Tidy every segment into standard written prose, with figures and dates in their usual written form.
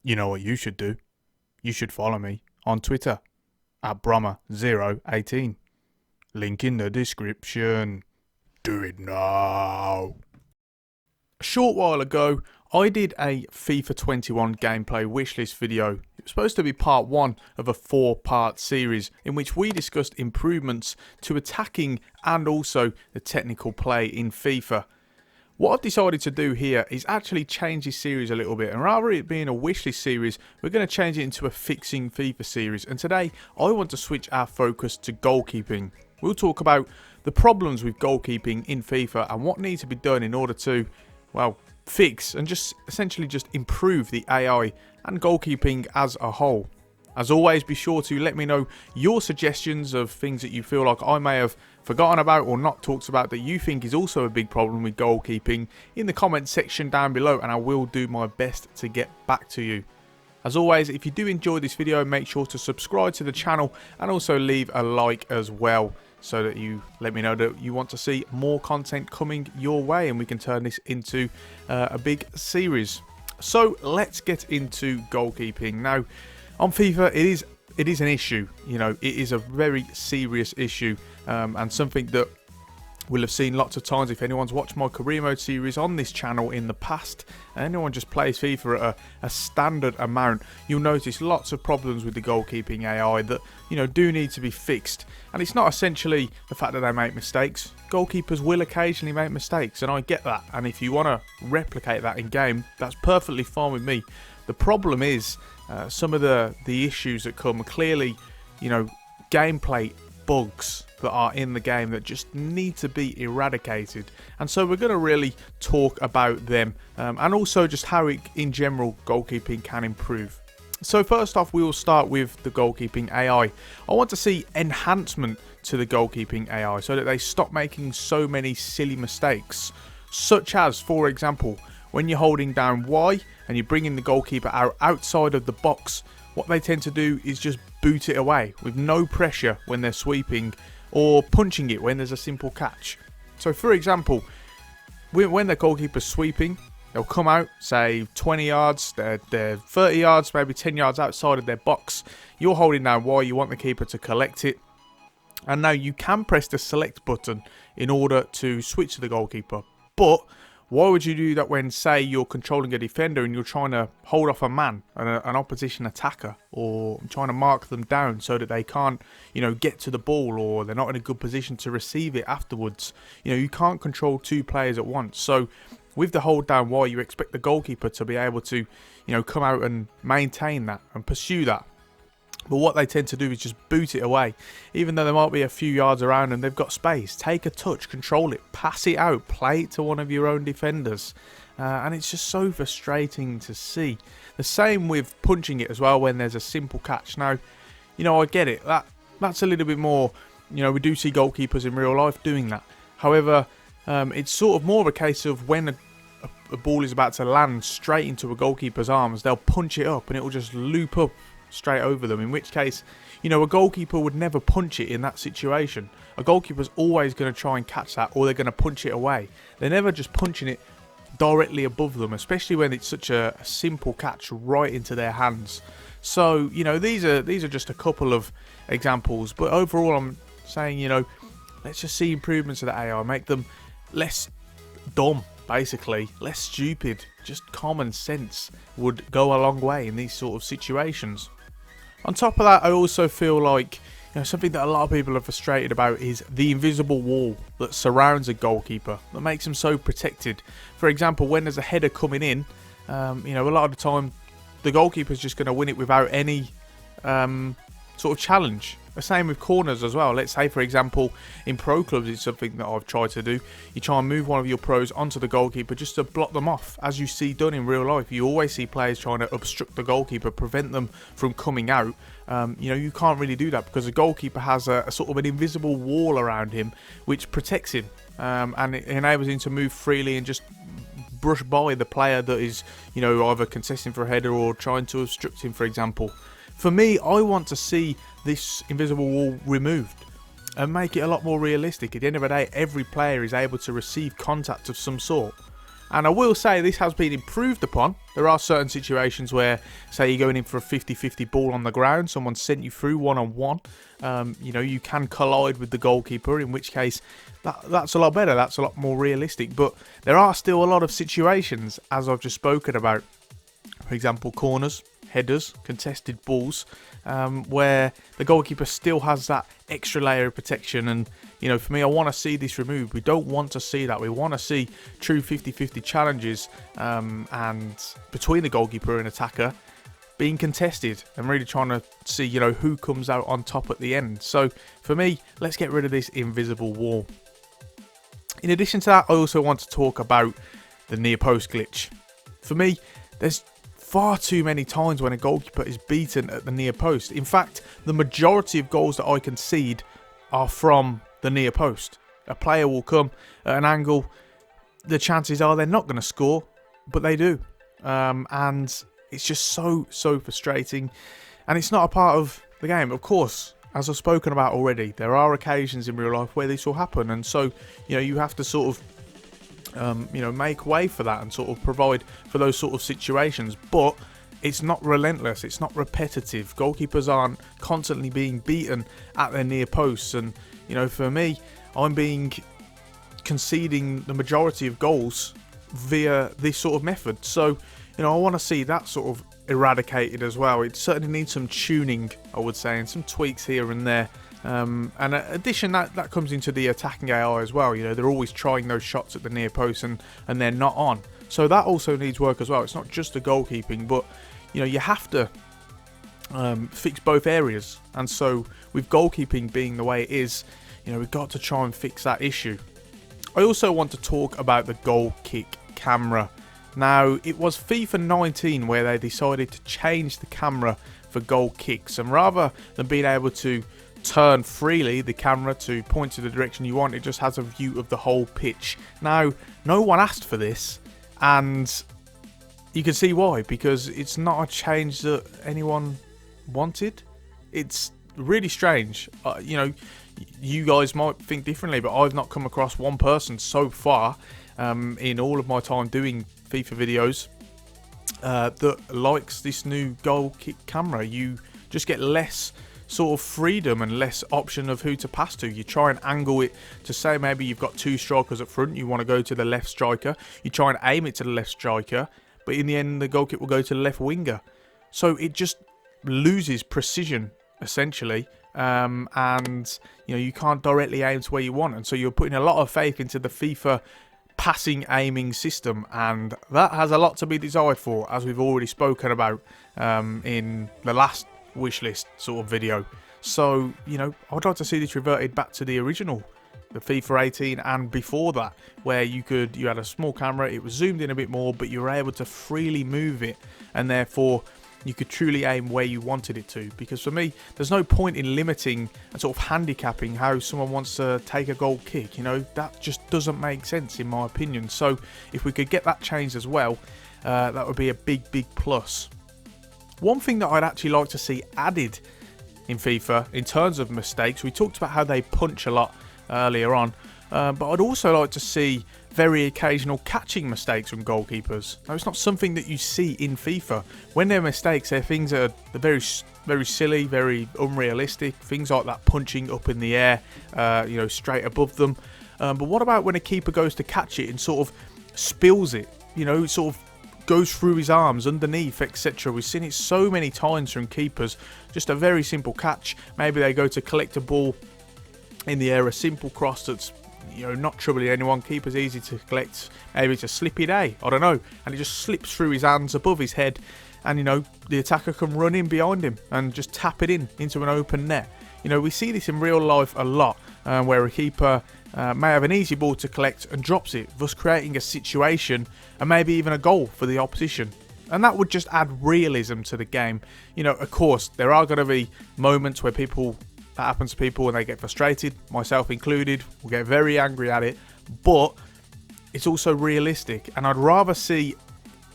You know what you should do? You should follow me on Twitter at Brommer018. Link in the description. Do it now. A short while ago, I did a FIFA 21 gameplay wishlist video. It was supposed to be part 1 of a 4-part series in which we discussed improvements to attacking and also the technical play in FIFA. What I've decided to do here is actually change this series a little bit, and rather it being a wishlist series, we're going to change it into a fixing FIFA series. And today I want to switch our focus to goalkeeping. We'll talk about the problems with goalkeeping in FIFA and what needs to be done in order to, well, fix and just essentially just improve the AI and goalkeeping as a whole. As always, be sure to let me know your suggestions of things that you feel like I may have forgotten about or not talked about that you think is also a big problem with goalkeeping in the comments section down below, and I will do my best to get back to you. As always, if you do enjoy this video, make sure to subscribe to the channel and also leave a like as well, so that you let me know that you want to see more content coming your way and we can turn this into a big series. So let's get into goalkeeping. Now, on FIFA, it is an issue. You know, it is a very serious issue, and something that we'll have seen lots of times if anyone's watched my career mode series on this channel in the past, and anyone just plays FIFA at a standard amount, you'll notice lots of problems with the goalkeeping AI that, you know, do need to be fixed. And it's not essentially the fact that they make mistakes. Goalkeepers will occasionally make mistakes, and I get that, and if you want to replicate that in game, that's perfectly fine with me. The problem is some of the issues that come clearly, you know, gameplay bugs that are in the game that just need to be eradicated, and so we're going to really talk about them and also just how in general goalkeeping can improve. So first off, we will start with the goalkeeping AI. I want to see enhancement to the goalkeeping AI so that they stop making so many silly mistakes, such as, for example, when you're holding down Y and you're bringing the goalkeeper out outside of the box, what they tend to do is just boot it away with no pressure when they're sweeping, or punching it when there's a simple catch. So for example, when the goalkeeper's sweeping, they'll come out, say 20 yards, they're 30 yards, maybe 10 yards outside of their box. You're holding down Y, you want the keeper to collect it. And now you can press the select button in order to switch to the goalkeeper. But why would you do that when, say, you're controlling a defender and you're trying to hold off a man, an opposition attacker, or trying to mark them down so that they can't, you know, get to the ball, or they're not in a good position to receive it afterwards? You know, you can't control 2 players at once. So with the hold down Y, you expect the goalkeeper to be able to, you know, come out and maintain that and pursue that. But what they tend to do is just boot it away, even though there might be a few yards around and they've got space. Take a touch, control it, pass it out, play it to one of your own defenders. And it's just so frustrating to see. The same with punching it as well when there's a simple catch. Now, you know, I get it. That's a little bit more, you know, we do see goalkeepers in real life doing that. However, it's sort of more of a case of when a ball is about to land straight into a goalkeeper's arms, they'll punch it up and it will just loop up straight over them, in which case, you know, a goalkeeper would never punch it in that situation. A goalkeeper's always going to try and catch that, or they're going to punch it away. They're never just punching it directly above them, especially when it's such a simple catch right into their hands. So, you know, these are just a couple of examples, but overall I'm saying, you know, let's just see improvements to the AI, make them less dumb, basically, less stupid. Just common sense would go a long way in these sort of situations. On top of that, I also feel like, you know, something that a lot of people are frustrated about is the invisible wall that surrounds a goalkeeper that makes them so protected. For example, when there's a header coming in, you know, a lot of the time the goalkeeper's just going to win it without any sort of challenge. The same with corners as well. Let's say, for example, in pro clubs, it's something that I've tried to do. You try and move one of your pros onto the goalkeeper just to block them off, as you see done in real life. You always see players trying to obstruct the goalkeeper, prevent them from coming out. You know, you can't really do that because the goalkeeper has a sort of an invisible wall around him which protects him, and it enables him to move freely and just brush by the player that is, you know, either contesting for a header or trying to obstruct him, for example. For me, I want to see this invisible wall removed and make it a lot more realistic. At the end of the day, every player is able to receive contact of some sort. And I will say this has been improved upon. There are certain situations where, say you're going in for a 50-50 ball on the ground, someone sent you through one-on-one, you can collide with the goalkeeper, in which case that's a lot better, that's a lot more realistic. But there are still a lot of situations, as I've just spoken about, for example, corners, headers, contested balls, where the goalkeeper still has that extra layer of protection. And for me, I want to see this removed. We don't want to see that. We want to see true 50-50 challenges, and between the goalkeeper and attacker being contested, and really trying to see who comes out on top at the end. So for me, let's get rid of this invisible wall. In addition to that, I also want to talk about the near post glitch. For me, there's far too many times when a goalkeeper is beaten at the near post. In fact, the majority of goals that I concede are from the near post. A player will come at an angle, the chances are they're not going to score, but they do. And it's just so frustrating, and it's not a part of the game. Of course, as I've spoken about already, there are occasions in real life where this will happen, and so you have to sort of make way for that and sort of provide for those sort of situations. But it's not relentless, it's not repetitive. Goalkeepers aren't constantly being beaten at their near posts, and for me, I'm conceding the majority of goals via this sort of method. So I want to see that sort of eradicated as well. It certainly needs some tuning, I would say, and some tweaks here and there. And in addition, that comes into the attacking AI as well. They're always trying those shots at the near post and they're not on. So that also needs work as well. It's not just the goalkeeping, but you have to fix both areas. And so with goalkeeping being the way it is, we've got to try and fix that issue. I also want to talk about the goal kick camera. Now, it was FIFA 19 where they decided to change the camera for goal kicks, and rather than being able to turn freely the camera to point to the direction you want, it just has a view of the whole pitch. Now, no one asked for this, and you can see why, because it's not a change that anyone wanted. It's really strange. You guys might think differently, but I've not come across one person so far in all of my time doing FIFA videos that likes this new goal kick camera. You just get less sort of freedom and less option of who to pass to. You try and angle it to say maybe you've got two strikers up front, you want to go to the left striker, you try and aim it to the left striker, but in the end the goal kick will go to the left winger. So it just loses precision essentially, and you can't directly aim to where you want, and so you're putting a lot of faith into the FIFA passing aiming system, and that has a lot to be desired for, as we've already spoken about in the last wishlist sort of video. So I'd like to see this reverted back to the original, the FIFA 18 and before that, where you had a small camera, it was zoomed in a bit more, but you were able to freely move it, and therefore you could truly aim where you wanted it to. Because for me, there's no point in limiting and sort of handicapping how someone wants to take a goal kick. That just doesn't make sense in my opinion. So if we could get that changed as well, that would be a big plus. One thing that I'd actually like to see added in FIFA in terms of mistakes, we talked about how they punch a lot earlier on, but I'd also like to see very occasional catching mistakes from goalkeepers. Now, it's not something that you see in FIFA. When they're mistakes, they're things that are very silly, very unrealistic, things like that punching up in the air, straight above them. But what about when a keeper goes to catch it and sort of spills it, sort of goes through his arms, underneath, etc. We've seen it so many times from keepers. Just a very simple catch. Maybe they go to collect a ball in the air, a simple cross that's not troubling anyone. Keeper's easy to collect. Maybe it's a slippy day, I don't know, and it just slips through his hands above his head, and the attacker can run in behind him and just tap it into an open net. We see this in real life a lot, where a keeper may have an easy ball to collect and drops it, thus creating a situation and maybe even a goal for the opposition. And that would just add realism to the game. Of course, there are going to be moments where that happens to people and they get frustrated, myself included, will get very angry at it, but it's also realistic, and I'd rather see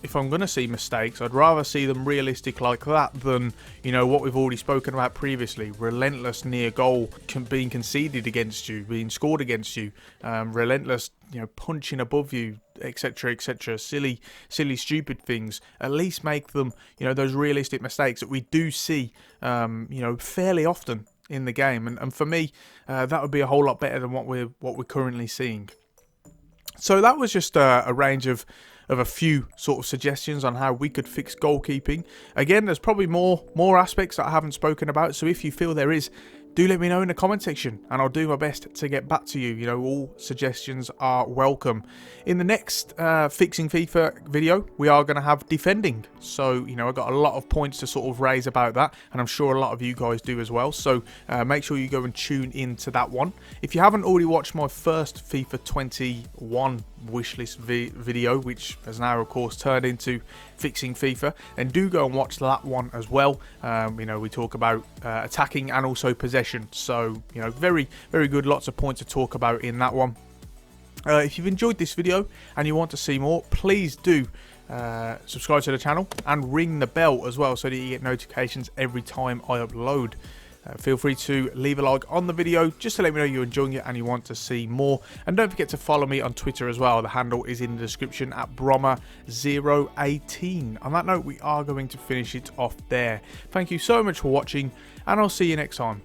if I'm going to see mistakes, I'd rather see them realistic like that than, you know, what we've already spoken about previously. Relentless near goal being conceded against you, being scored against you, relentless, you know, punching above you, etc., etc. Silly, stupid things. At least make them, you know, those realistic mistakes that we do see, you know, fairly often in the game. And for me, that would be a whole lot better than what we're currently seeing. So that was just a range of a few sort of suggestions on how we could fix goalkeeping. Again, there's probably more aspects that I haven't spoken about, so if you feel there is, do let me know in the comment section and I'll do my best to get back to you. You know, all suggestions are welcome. In the next Fixing FIFA video, we are going to have defending. So, you know, I've got a lot of points to sort of raise about that, and I'm sure a lot of you guys do as well. So make sure you go and tune into that one. If you haven't already watched my first FIFA 21 wishlist video, which has now of course turned into Fixing FIFA, then do go and watch that one as well. You know, we talk about attacking and also possession, so you know, very good, lots of points to talk about in that one. If you've enjoyed this video and you want to see more, please do subscribe to the channel and ring the bell as well, so that you get notifications every time I upload. Feel free to leave a like on the video just to let me know you're enjoying it and you want to see more. And don't forget to follow me on Twitter as well. The handle is in the description at Brommer018. On that note, we are going to finish it off there. Thank you so much for watching, and I'll see you next time.